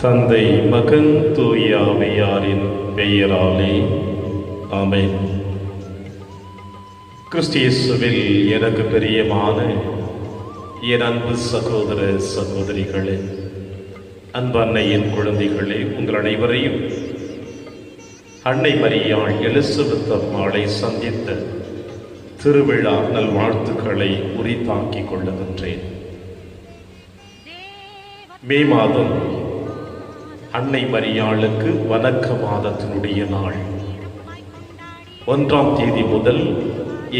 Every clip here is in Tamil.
தந்தை, மகன், தூய ஆவியாரின் பெயராலே ஆமென். கிறிஸ்தியேசுவில் எனக்கு பிரியமான என் அன்பு சகோதர சகோதரிகளே, அன்பு அன்னையின் குழந்தைகளே, உங்கள் அனைவரையும் அன்னை மரியாள் எலிசபெத் அம்மாளை சந்தித்த திருவிழா நல்வாழ்த்துக்களை உரித்தாக்கிக் கொள்ளுகின்றேன். மே மாதம் அன்னை மரியாளுக்கு வணக்க மாதத்தினுடைய நாள். 1ஆம் தேதி முதல்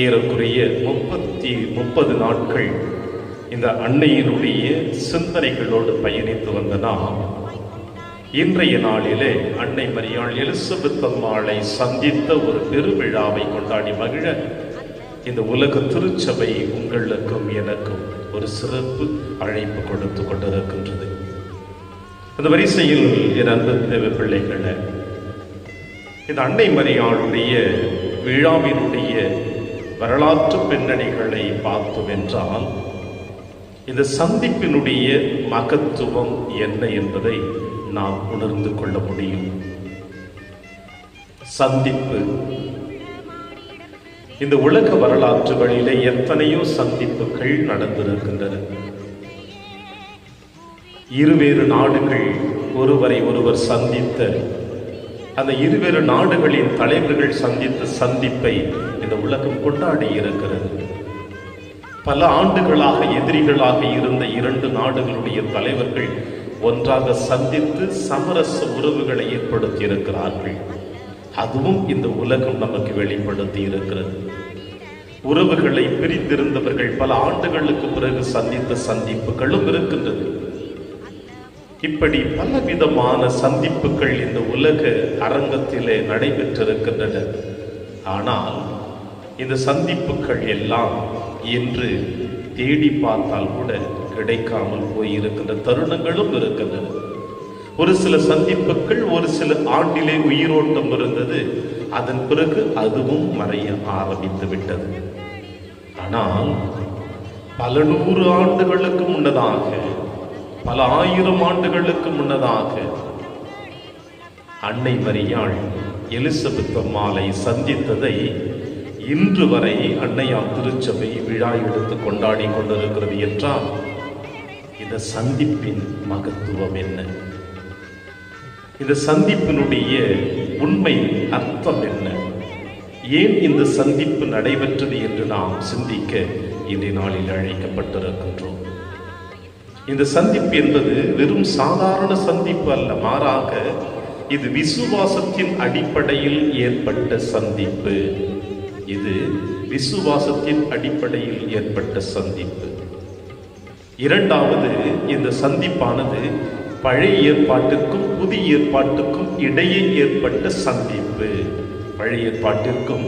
ஏறக்குறைய 30 நாட்கள் இந்த அன்னையினுடைய சிந்தனைகளோடு பயணித்து வந்த நாம் இன்றைய நாளிலே அன்னை மரியாள் எலிசபெத் அம்மாளை சந்தித்த ஒரு பெருவிழாவை கொண்டாடி மகிழ இந்த உலக திருச்சபை உங்களுக்கும் எனக்கும் ஒரு சிறப்பு அழைப்பு கொடுத்து கொண்டிருக்கின்றது. அந்த வரிசையில் என் அன்பு தேவ பிள்ளைகளை, இந்த அன்னை மரியாளுடைய விழாவினுடைய வரலாற்று பின்னணிகளை பார்த்தோம் என்றால், இந்த சந்திப்பினுடைய மகத்துவம் என்ன என்பதை நாம் உணர்ந்து கொள்ள முடியும். சந்திப்பு, இந்த உலக வரலாற்றுகளிலே எத்தனையோ சந்திப்புகள் நடந்திருக்கின்றன. இருவேறு நாடுகள் ஒருவரை ஒருவர் சந்தித்த அந்த இருவேறு நாடுகளின் தலைவர்கள் சந்தித்த சந்திப்பை இந்த உலகம் கொண்டாடி இருக்கிறது. பல ஆண்டுகளாக எதிரிகளாக இருந்த 2 நாடுகளுடைய தலைவர்கள் ஒன்றாக சந்தித்து சமரச உறவுகளை ஏற்படுத்தி இருக்கிறார்கள். அதுவும் இந்த உலகம் நமக்கு வெளிப்படுத்தி இருக்கிறது. உறவுகளை பிரிந்திருந்தவர்கள் பல ஆண்டுகளுக்கு பிறகு சந்தித்த சந்திப்புகளும் இருக்கின்றது. இப்படி பலவிதமான சந்திப்புகள் இந்த உலக அரங்கத்திலே நடைபெற்றிருக்கின்றன. ஆனால் இந்த சந்திப்புகள் எல்லாம் இன்று தேடி பார்த்தால் கூட கிடைக்காமல் போயிருக்கின்ற தருணங்களும் இருக்கின்றன. ஒரு சில சந்திப்புகள் ஒரு சில ஆண்டிலே உயிரோட்டம் இருந்தது, அதன் பிறகு அதுவும் மறைய ஆரம்பித்து விட்டது. ஆனால் பல 100 ஆண்டுகளுக்கு முன்னதாக, பல 1000 ஆண்டுகளுக்கு முன்னதாக அன்னை மரியாள் எலிசபெத் அம்மாளை சந்தித்ததை இன்று வரை அன்னையார் திருச்சபை விழா எடுத்து கொண்டாடி கொண்டிருக்கிறது என்றால், இந்த சந்திப்பின் மகத்துவம் என்ன? இந்த சந்திப்பினுடைய உண்மை அர்த்தம் என்ன? ஏன் இந்த சந்திப்பு நடைபெற்றது என்று நாம் சிந்திக்க இன்றைய நாளில் அழைக்கப்பட்டிருக்கின்றோம். இந்த சந்திப்பு என்பது வெறும் சாதாரண சந்திப்பு அல்ல, மாறாக இது விசுவாசத்தின் அடிப்படையில் ஏற்பட்ட சந்திப்பு. இது விசுவாசத்தின் அடிப்படையில் ஏற்பட்ட சந்திப்பு. இரண்டாவது, இந்த சந்திப்பானது பழைய ஏற்பாட்டுக்கும் புதிய ஏற்பாட்டுக்கும் இடையே ஏற்பட்ட சந்திப்பு. பழைய ஏற்பாட்டிற்கும்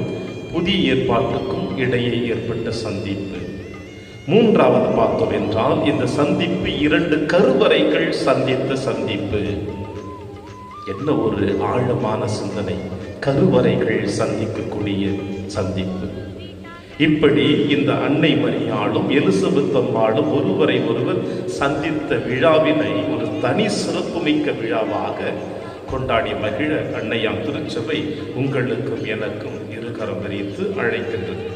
புதிய ஏற்பாட்டுக்கும் இடையே ஏற்பட்ட சந்திப்பு. மூன்றாவது பார்த்தோம் என்றால், இந்த சந்திப்பு 2 கருவறைகள் சந்தித்த சந்திப்பு. என்ன ஒரு ஆழமான சிந்தனை! கருவறைகள் சந்திக்கக்கூடிய சந்திப்பு. இப்படி இந்த அன்னை மரியாளும் எலிசபெத் அம்மாளும் ஒருவரை ஒருவர் சந்தித்த விழாவினை ஒரு தனி சிறப்புமிக்க விழாவாக கொண்டாடி மகிழ அன்னையாம் திருச்சபை உங்களுக்கும் எனக்கும் இருகரம் விரித்து அழைக்கின்றது.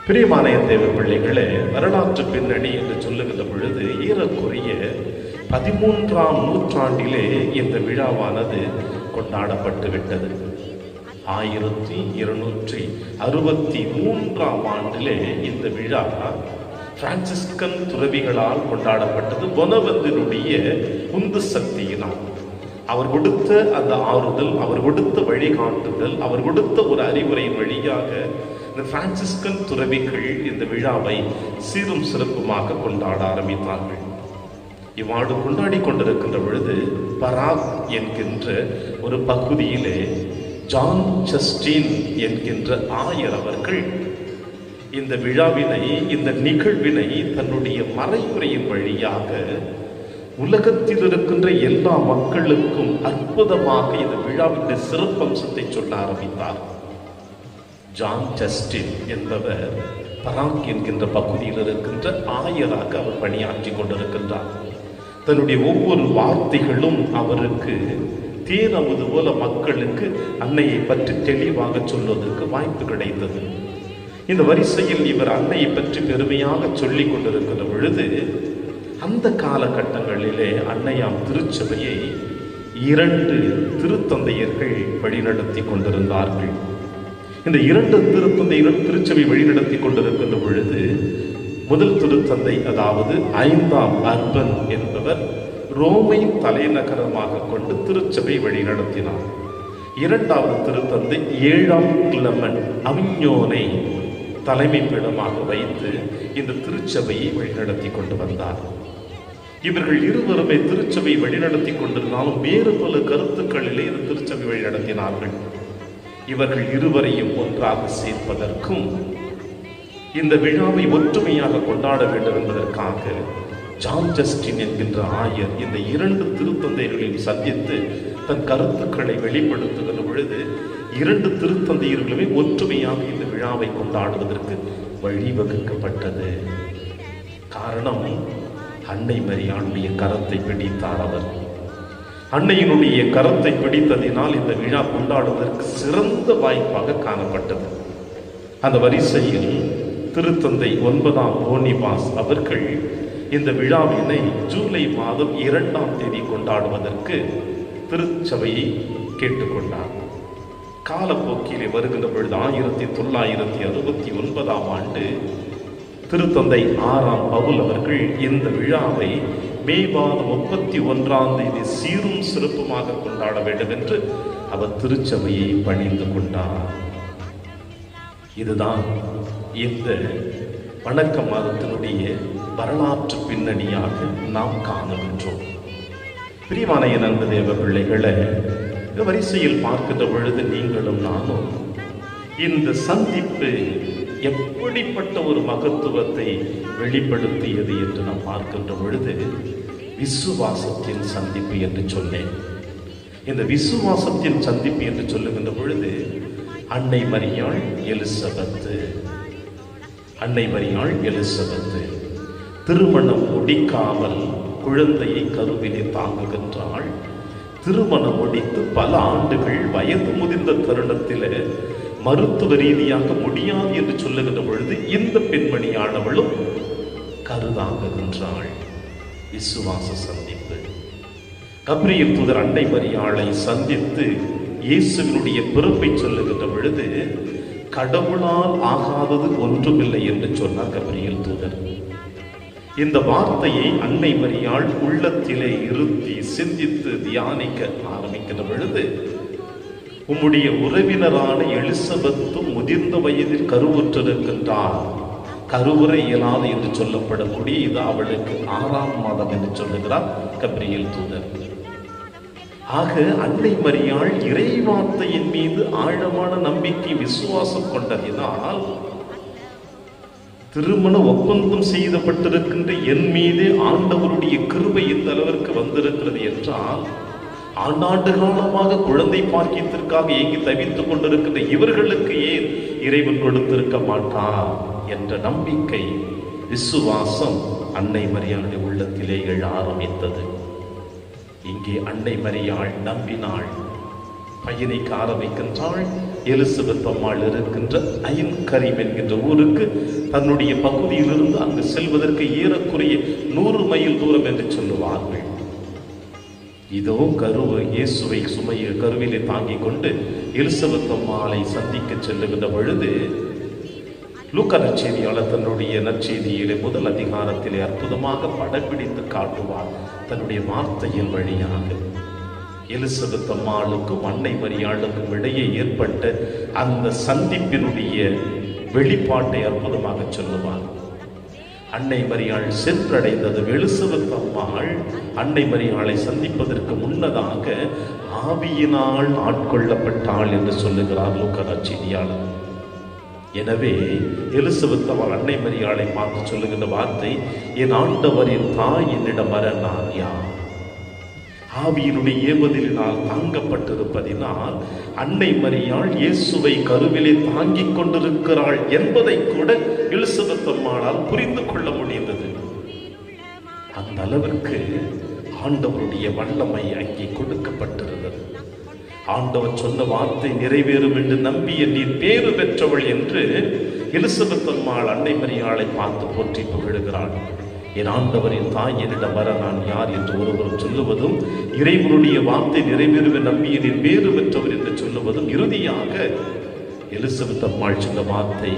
பிரியமான தேவ பிள்ளைகளே, வரலாற்று பின்னணி என்று சொல்லுகின்ற பொழுது ஏறக்குறைய 13ஆம் நூற்றாண்டிலே இந்த விழாவானது கொண்டாடப்பட்டு விட்டது. 1263ஆம் ஆண்டிலே இந்த விழா பிரான்சிஸ்கன் துறவிகளால் கொண்டாடப்பட்டது. பொனவந்தினுடைய உந்து சக்தியினால், அவர் கொடுத்த அந்த ஆறுதல், அவர் கொடுத்த வழிகாட்டுதல், அவர் கொடுத்த ஒரு அறிவுரையின் வழியாக இந்த பிரான்சிஸ்கன் துறவிகள் இந்த விழாவை சீரும் சிறப்புமாக கொண்டாட ஆரம்பித்தார்கள். இவ்வாறு கொண்டாடி கொண்டிருக்கின்ற பொழுது பராக் என்கின்ற ஒரு பகுதியிலே ஜான் ஜஸ்டின் என்கின்ற ஆயர் அவர்கள் இந்த விழாவினை, இந்த நிகழ்வினை தன்னுடைய மறைவுரையின் வழியாக உலகத்தில் இருக்கின்ற எல்லா மக்களுக்கும் அற்புதமாக இந்த விழாவின் சிறப்பம்சத்தை சொல்ல ஆரம்பித்தார். ஜான் ஜஸ்டின் என்பவர் பராக் என்கின்ற பகுதியில் இருக்கின்ற ஆயராக அவர் பணியாற்றி கொண்டிருக்கின்றார். தன்னுடைய ஒவ்வொரு வார்த்தைகளும் அவருக்கு தேனமுது போல மக்களுக்கு அன்னையை பற்றி தெளிவாக சொல்வதற்கு வாய்ப்பு கிடைத்தது. இந்த வரிசையில் இவர் அன்னையை பற்றி பெருமையாக சொல்லிக் கொண்டிருக்கிற பொழுது அந்த காலகட்டங்களிலே அன்னையாம் திருச்சபையை 2 திருத்தந்தையர்கள் வழிநடத்தி கொண்டிருந்தார்கள். இந்த 2 திருத்தந்தையர்கள் திருச்சபை வழிநடத்தி கொண்டிருக்கின்ற பொழுது முதல் திருத்தந்தை, அதாவது 5ஆம் அர்பன் என்பவர் ரோமை தலைநகரமாக கொண்டு திருச்சபை வழிநடத்தினார். 2வது திருத்தந்தை 7ஆம் கிளமன் அவிஞோனை தலைமை பீடமாக வைத்து இந்த திருச்சபையை வழிநடத்தி கொண்டு வந்தார். இவர்கள் இருவருமே திருச்சபை வழிநடத்தி கொண்டிருந்தாலும் வேறு பல கருத்துக்களிலே இந்த திருச்சபை வழிநடத்தினார்கள். இவர்கள் இருவரையும் ஒன்றாக சேர்ப்பதற்கும் இந்த விழாவை ஒற்றுமையாக கொண்டாட வேண்டும் என்பதற்காக ஜான் ஜஸ்டின் என்கின்ற ஆயர் இந்த 2 திருத்தந்தையர்களையும் சந்தித்து தன் கருத்துக்களை வெளிப்படுத்துகிற பொழுது 2 திருத்தந்தையர்களுமே ஒற்றுமையாக இந்த விழாவை கொண்டாடுவதற்கு வழிவகுக்கப்பட்டது. காரணம், அன்னை மரியாளுடைய கரத்தை பிடித்தார் அவர். அன்னையினுடைய கரத்தை பிடித்ததினால் இந்த விழா கொண்டாடுவதற்கு சிறந்த வாய்ப்பாக காணப்பட்டது. அந்த வரிசையில் திருத்தந்தை 9ஆம் போனிபாஸ் அவர்கள் இந்த விழாவினை ஜூலை மாதம் 2ஆம் தேதி கொண்டாடுவதற்கு திருச்சபையை கேட்டுக்கொண்டார். காலப்போக்கிலே வருகின்ற பொழுது 1969ஆம் ஆண்டு திருத்தந்தை 6ஆம் பவுல் அவர்கள் இந்த விழாவை மே மாதம் 31ஆம் தேதி சீரும் சிறப்புமாக கொண்டாட வேண்டும் என்று அவர் திருச்சபையை பணிந்து கொண்டார். இதுதான் இந்த வணக்க மாதத்தினுடைய வரலாற்று பின்னணியாக நாம் காணுகின்றோம். பிரியமான என் அன்பு தேவ பிள்ளைகளை, இந்த வரிசையில் பார்க்கின்ற பொழுது நீங்களும் நானும் இந்த சந்திப்பு எப்படிப்பட்ட ஒரு மகத்துவத்தை வெளிப்படுத்தியது என்று நாம் பார்க்கின்ற பொழுது விசுவாசத்தின் சந்திப்பு என்று சொன்னேன். இந்த விசுவாசத்தின் சந்திப்பு என்று சொல்லுகின்ற பொழுது அன்னை மரியாள் எலிசபெத்து திருமணம் முடிக்காமல் குழந்தையை கருவிலே தாங்குகின்றாள். திருமணம் முடித்து பல ஆண்டுகள் வயது முதிர்ந்த தருணத்தில் மருத்துவ ரீதியாக முடியாது என்று சொல்லுகின்ற பொழுது இந்த பெண்மணியானவளும் கருதாங்குகின்றாள். விசுவாச சந்திப்பு. கப்ரியேல் தூதர் அன்னை மரியாளை சந்தித்து இயேசுவினுடைய பிறப்பை சொல்லுகின்ற பொழுது கடவுளால் ஆகாதது ஒன்றுமில்லை என்று சொன்னார் கப்ரியேல் தூதர். இந்த வார்த்தையை அன்னை மரியாள் உள்ளத்திலே இருத்தி சிந்தித்து தியானிக்க ஆரம்பிக்கின்ற பொழுது உம்முடைய உறவினரான எலிசபெத்தும் முதிர்ந்த வயதில் கருவுற்றிருக்கின்றார். கருவுற இயலாது என்று சொல்லப்படக்கூடிய இது அவளுக்கு 6ஆம் மாதம் என்று சொல்லுகிறார் கப்ரியேல் தூதர். ஆக அன்னை மரியாள் இறைவார்த்தையின் மீது ஆழமான நம்பிக்கை விசுவாசம் கொண்டதினால் திருமண ஒப்பந்தம் செய்யப்பட்டிருக்கின்ற என் மீது ஆண்டவருடைய கிருபை இந்த அளவிற்கு வந்திருக்கிறது என்றால் ஆண்டாண்டு காலமாக குழந்தை பாக்கியத்திற்காக ஏங்கி தவித்துக் கொண்டிருக்கின்ற இவர்களுக்கு ஏன் இறைவன் கொடுத்திருக்க மாட்டார் என்ற நம்பிக்கை விசுவாசம் அன்னை மரியாளுடைய உள்ளத்திலே எழ ஆரம்பித்தது. இங்கே அன்னை மரியாள் நம்பினாள், பயணிக்க ஆரம்பிக்கின்றாள். எலிசபெத் அம்மாள் இருக்கின்ற ஐன்கரீம் என்கின்ற ஊருக்கு தன்னுடைய பகுதியிலிருந்து அங்கு செல்வதற்கு ஏறக்குறைய 100 மைல் தூரம் என்று சொல்லுவார்கள். இதோ இயேசுவை கருவிலே தாங்கிக் கொண்டு எலிசபெத் அம்மாளை சந்திக்க செல்லுகின்ற பொழுது லூக்கா நற்செய்தியாளர் தன்னுடைய நற்செய்தியிலே முதல் அதிகாரத்திலே அற்புதமாக படப்பிடித்து காட்டுவார் தன்னுடைய வார்த்தையின் வழியாக. எலிசபெத் அம்மாளுக்கும் அன்னை மரியாளுக்கும் இடையே ஏற்பட்ட அந்த சந்திப்பினுடைய வெளிப்பாட்டை அற்புதமாக சொல்லுவார். அன்னை மரியாள் சென்றடைந்தது. எலிசபெத் அம்மாள் அன்னை மரியாளை சந்திப்பதற்கு முன்னதாக ஆவியினால் ஆட்கொள்ளப்பட்டாள் என்று சொல்லுகிறார் லூக்கா நற்செய்தியாளர். எனவே எலிசபெத் அவள் அன்னை மரியாளை பார்த்து சொல்லுகின்ற வார்த்தை, என் ஆண்டவரின் தாய் என்னிடம் வர நான் யார்? ஆவியினுடைய ஏவலினால் தாங்கப்பட்டிருப்பதினால் அன்னை மரியாள் இயேசுவை கருவிலே தாங்கிக் கொண்டிருக்கிறாள் என்பதை கூட எலிசபெத் அம்மாளால் புரிந்து கொள்ள முடிந்தது. அந்த அளவிற்கு ஆண்டவருடைய வல்லமை அங்கே கொடுக்கப்பட்டிருந்தது. ஆண்டவர் சொன்ன வார்த்தை நிறைவேறும் என்று நம்பிய நீர் பேறு பெற்றவள் என்று எலிசபெத் அம்மாள் அன்னை மரியாளை பார்த்து போற்றி புகழுகிறாள். என் ஆண்டவரின் தாய் என்னிடம் வர நான் யார் என்று ஒருவரும் சொல்லுவதும், இறைவனுடைய வார்த்தை நிறைவேறும் நம்பிய நீர் பேறு பெற்றவர் என்று சொல்லுவதும், இறுதியாக எலிசபெத் அம்மாள் சொன்ன வார்த்தை,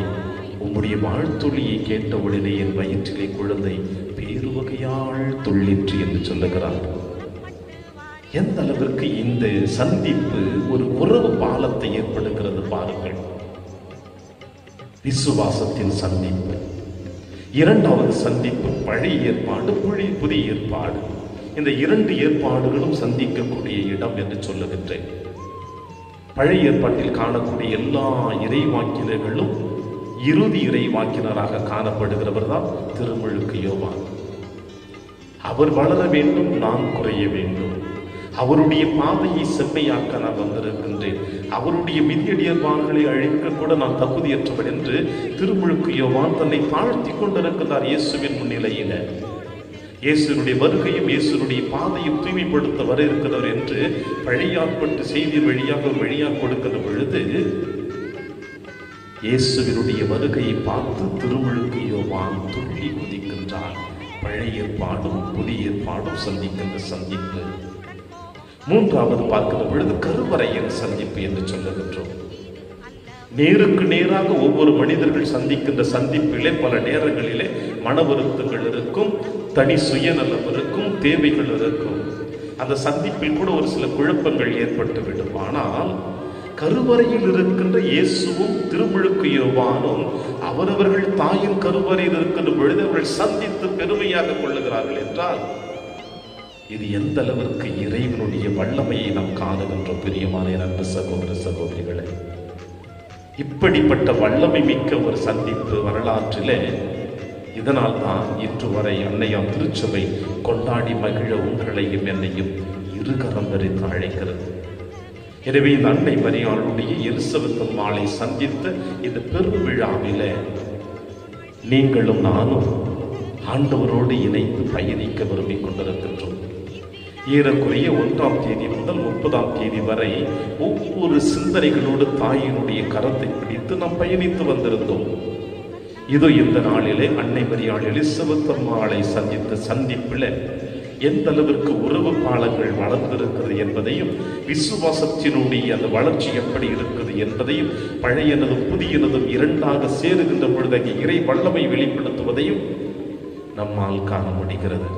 உம்முடைய வாழ்த்தொழியை கேட்டவுடனே என் வயிற்றிலே குழந்தை பேரு வகையால் துள்ளிற்று என்று சொல்லுகிறார். எந்த அளவிற்கு இந்த சந்திப்பு ஒரு உறவு பாலத்தை ஏற்படுகிறது பாருங்கள். விசுவாசத்தின் சந்திப்பு. இரண்டாவது சந்திப்பு பழைய ஏற்பாடு, புதிய ஏற்பாடு. இந்த இரண்டு ஏற்பாடுகளும் சந்திக்கக்கூடிய இடம் என்று சொல்லுகின்றேன். பழைய ஏற்பாட்டில் காணக்கூடிய எல்லா இறைவாக்கினர்களும் இறுதி இறைவாக்கினராக காணப்படுகிறவர் தான் திருமுழுக்கு யோவான். அவர் வளர வேண்டும், நான் குறைய வேண்டும். அவருடைய பாதையை செம்மையாக்க நான் வந்திருக்கின்றேன். அவருடைய மிதியடியர்வார்களை அழிக்க கூட நான் தகுதியற்றவன் என்று திருமுழுக்கு யோவான் தன்னை தாழ்த்தி கொண்டிருக்கிறார் இயேசுவின் முன்னிலையில. இயேசுனுடைய வருகையும் இயேசுனுடைய பாதையும் தூய்மைப்படுத்த வர இருக்கிறவர் என்று பழையாற்பட்டு செய்தி வழியாக கொடுக்கிற பொழுது இயேசுவினுடைய வருகையை பார்த்து திருமுழுக்கு யோவான் துள்ளி குதிக்கின்றார். பழைய ஏற்பாடும் புதிய ஏற்பாடும் சந்திக்கின்ற சந்திப்பு. மூன்றாவது பார்க்கிற பொழுது கருவறையின் சந்திப்பு என்று சொல்லுகின்றோம். நேருக்கு நேராக ஒவ்வொரு மனிதர்கள் சந்திக்கின்ற சந்திப்பிலே பல நேரங்களிலே மன வருத்தங்கள் இருக்கும், தனி சுயநலம் இருக்கும், தேவைகள் இருக்கும். அந்த சந்திப்பில் கூட ஒரு சில குழப்பங்கள் ஏற்பட்டுவிடும். ஆனால் கருவறையில் இருக்கின்ற இயேசுவும் திருமுழுக்கு யோவானும் அவரவர்கள் தாயின் கருவறையில் இருக்கின்ற பொழுது அவர்கள் சந்தித்து பெருமையாக கொள்ளுகிறார்கள் என்றால் இது எந்த அளவிற்கு இறைவனுடைய வல்லமையை நாம் காணுகின்ற பிரியமான அன்பு சகோதர சகோதரிகளே. இப்படிப்பட்ட வல்லமை மிக்க ஒரு சந்திப்பு வரலாற்றிலே. இதனால் தான் இன்று வரை அன்னையாம் திருச்சபை கொண்டாடி மகிழ உங்களையும் என்னையும் இருகரம் தரித்து அழைக்கிறது. எனவே இந்த அன்னை மரியாளுடைய எலிசபெத் அம்மாளை சந்தித்த இந்த பெருவிழாவில நீங்களும் நானும் ஆண்டவரோடு இணைந்து பயணிக்க விரும்பிக் கொண்டிருக்கின்றோம். ஏறக்குறைய 1ஆம் தேதி முதல் 30ஆம் தேதி வரை ஒவ்வொரு சிந்தனைகளோடு தாயினுடைய கரத்தை பிடித்து நாம் பயணித்து வந்திருந்தோம். இதோ இந்த நாளிலே அன்னை மரியாள் எலிசபெத் அம்மாளை சந்தித்த சந்திப்பில் எந்த அளவிற்கு உறவு பாலங்கள் வளர்ந்திருக்கிறது என்பதையும், விசுவாசத்தினுடைய அந்த வளர்ச்சி எப்படி இருக்குது என்பதையும், பழையனதும் புதியனதும் இரண்டாக சேருகின்ற பொழுது இறை வல்லமை வெளிப்படுத்துவதையும் நம்மால் காண முடிகிறது.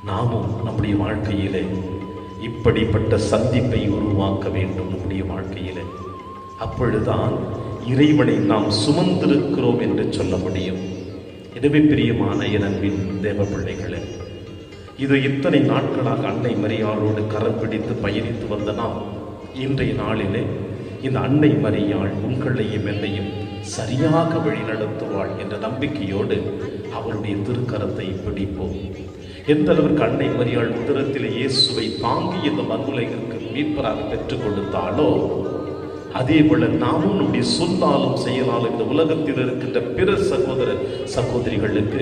நாமும் நம்முடைய வாழ்க்கையிலே இப்படிப்பட்ட சந்திப்பை உருவாக்க வேண்டும். நம்முடைய வாழ்க்கையிலே அப்பொழுதுதான் இறைவனை நாம் சுமந்திருக்கிறோம் என்று சொல்ல முடியும். எனவே பிரியமான என் அன்பின் தேவ பிள்ளைகளே, இது இத்தனை நாட்களாக அன்னை மரியாளோடு கரம் பிடித்து பயணித்து வந்த நாம் இன்றைய நாளிலே இந்த அன்னை மரியாள் உங்களையும் என்னையும் சரியாக வழிநடத்துவாள் என்ற நம்பிக்கையோடு அவருடைய திருக்கரத்தை பிடிப்போம். எந்த அளவிற்கு அன்னை மரியாள் உதரத்திலே இயேசுவை தாங்கி இந்த மண்ணுலகிற்கு மீட்பராக பெற்றுக் கொடுத்தாலோ அதே போல நாமும் நம்முடைய சொல்லாலும் செயலாலும் இந்த உலகத்தில் இருக்கின்ற பிற சகோதர சகோதரிகளுக்கு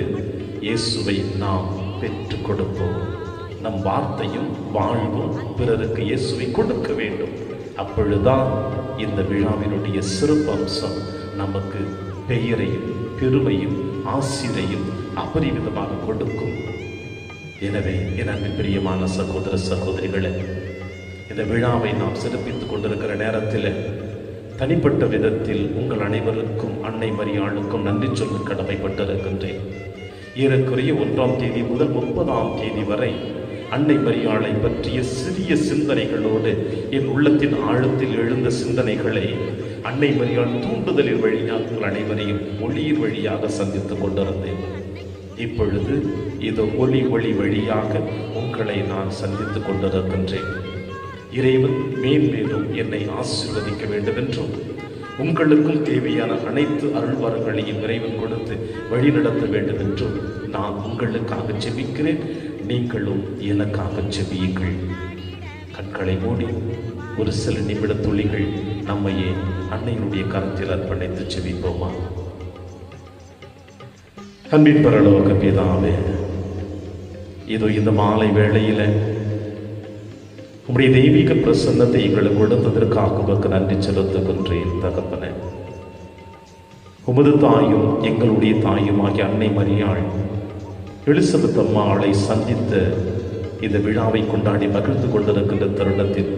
இயேசுவை நாம் பெற்றுக் கொடுப்போம். நம் வார்த்தையும் வாழ்வும் பிறருக்கு இயேசுவை கொடுக்க வேண்டும். அப்பொழுதுதான் இந்த விழாவினுடைய சிறப்பு அம்சம் நமக்கு பெயரையும் பெருமையும் ஆசிரையும் அபரிமிதமாக கொடுக்கும். எனவே எனக்கு பிரியமான சகோதர சகோதரிகளே, இந்த விழாவை நாம் சிறப்பித்துக் கொண்டிருக்கிற நேரத்தில் தனிப்பட்ட விதத்தில் உங்கள் அனைவருக்கும் அன்னை மரியாளுக்கும் நன்றி சொல்ல கடமைப்பட்டிருக்கின்றேன். ஏறக்குறைய 1ஆம் தேதி முதல் 30ஆம் தேதி வரை அன்னை மரியாளை பற்றிய சிறிய சிந்தனைகளோடு என் உள்ளத்தின் ஆழத்தில் எழுந்த சிந்தனைகளை அன்னை மரியாள் தூண்டுதலின் வழியாக உங்கள் அனைவரையும் ஒளியின் வழியாக சந்தித்துக் கொண்டிருந்தேன். இப்பொழுது இது ஒளி வழியாக உங்களை நான் சந்தித்துக் கொண்டிருக்கின்றேன். இறைவன் மேன்மேலும் என்னை ஆசீர்வதிக்க வேண்டும் என்றும் உங்களுக்கும் தேவையான அனைத்து அருள்வரங்களையும் இறைவன் கொடுத்து வழிநடத்த வேண்டும் என்றும் நான் உங்களுக்காக ஜெபிக்கிறேன். நீங்களும் எனக்காக ஜெபியுங்கள். கண்களை மூடி ஒரு சில நிமிட துளிகள் நம்மையே அன்னையினுடைய கரத்தில் அர்ப்பணித்து ஜெபிப்போமா? அன்பின் பரலோக பிதாவே, இதோ இந்த மாலை வேளையில உம்முடைய தெய்வீக பிரசன்னத்தை எங்களுக்கு கொடுத்ததற்காக உமக்கு நன்றி செலுத்துகின்றேன் தகப்பனே. உமது தாயும் எங்களுடைய தாயும் ஆகிய அன்னை மரியாள் எலிசபெத் அம்மாளை சந்தித்த இந்த விழாவை கொண்டாடி மகிழ்ந்து கொண்டிருக்கின்ற தருணத்தில்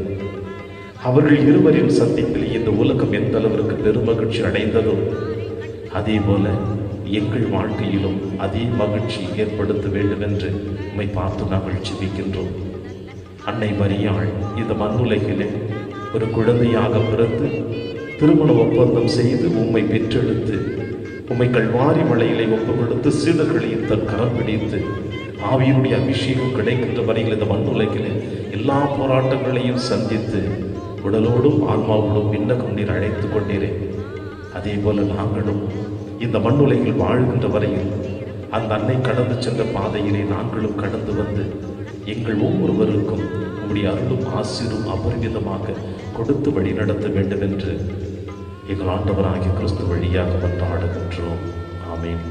அவர்கள் இருவரின் சந்திப்பில் இந்த உலகம் எந்த அளவிற்கு பெருமகிழ்ச்சி அடைந்ததோ அதே போல எங்கள் வாழ்க்கையிலும் அதே மகிழ்ச்சி ஏற்படுத்த வேண்டும் என்று உம்மை பார்த்து நாங்கள் ஜெபிக்கின்றோம். அன்னை மரியாள் இந்த மண்ணுலகிலே ஒரு குழந்தையாக பிறந்து திருமண ஒப்பந்தம் செய்து உம்மை பெற்றெடுத்து உம்மை கல்வாரி மலையிலே ஒப்பு கொடுத்து சீடர்களையும் தன் கரம் பிடித்து ஆவியினுடைய அபிஷேகம் கிடைக்கின்ற வரையில் இந்த மண்ணுலகிலே எல்லா போராட்டங்களையும் சந்தித்து உடலோடும் ஆன்மாவோடும் விண்ணகம் நீர் அழைத்து கொண்டீரே. அதே போல நாங்களும் இந்த மண்ணுலகில் வாழ்கின்ற வரையில் அந்த அன்னை கடந்து சென்ற பாதையிலே நாங்களும் கடந்து வந்து எங்கள் ஒவ்வொருவருக்கும் உம்முடைய அருளும் ஆசீரும் அபரிமிதமாக கொடுத்து வழி நடத்த வேண்டும் என்று எங்கள் ஆண்டவராகிய கிறிஸ்து வழியாக மன்றாடுகின்றோம். ஆமென்.